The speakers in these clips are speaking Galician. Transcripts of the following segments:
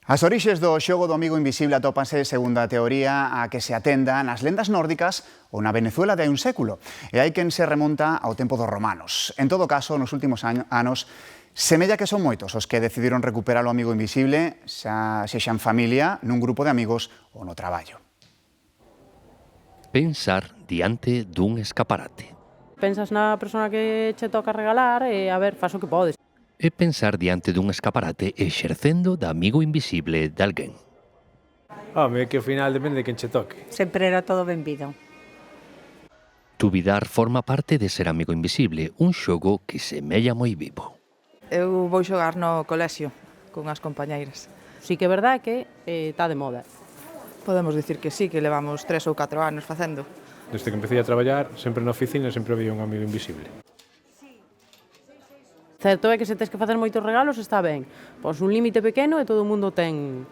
As orixes do xogo do amigo invisible atópanse, segundo a teoría, a que se atenda nas lendas nórdicas ou na Venezuela de hai un século. E hai quen se remonta ao tempo dos romanos. En todo caso, nos últimos anos, semella que son moitos os que decidiron recuperar o amigo invisible, xa en familia, nun grupo de amigos ou no traballo. Pensar diante dun escaparate. Pensas na persona que che toca regalar e, a ver, faz o que podes. E pensar diante dun escaparate exercendo de amigo invisible de alguén. Home, que ao final depende de quen che toque. Sempre era todo benvido. Dubidar forma parte de ser amigo invisible, un xogo que semella moi vivo. Eu vou xogar no colexio con as compañeiras. Sí que é verdade que está de moda. Podemos dicir que sí, que levamos 3 ou 4 anos facendo. Desde que empecé a traballar, sempre na oficina, sempre había un amigo invisible. Certo é que se tes que facer moitos regalos está ben. Pois un límite pequeno e todo o mundo ten.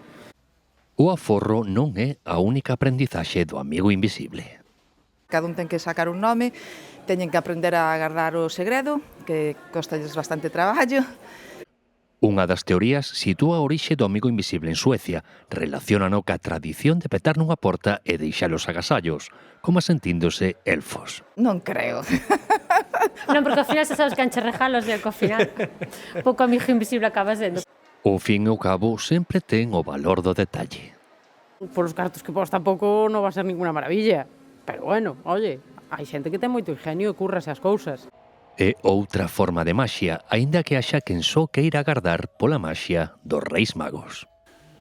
O aforro non é a única aprendizaxe do amigo invisible. Cada un ten que sacar un nome, teñen que aprender a agardar o segredo, que costalles bastante traballo. Unha das teorías sitúa a orixe do amigo invisible en Suecia, relacionano ca tradición de petar nunha porta e deixalos agasallos, como sentíndose elfos. Non creo. Non, porque ao final xa sabes que anche regalos e ao final pouco amigo invisible acaba sendo. O fin e o cabo sempre ten o valor do detalle. Por os cartos que pos tampouco non va a ser ninguna maravilla. Pero bueno, oye, hai xente que ten moito ingenio e currase as cousas. É outra forma de maxia, aínda que haxa quen só queira agardar pola maxia dos Reis Magos.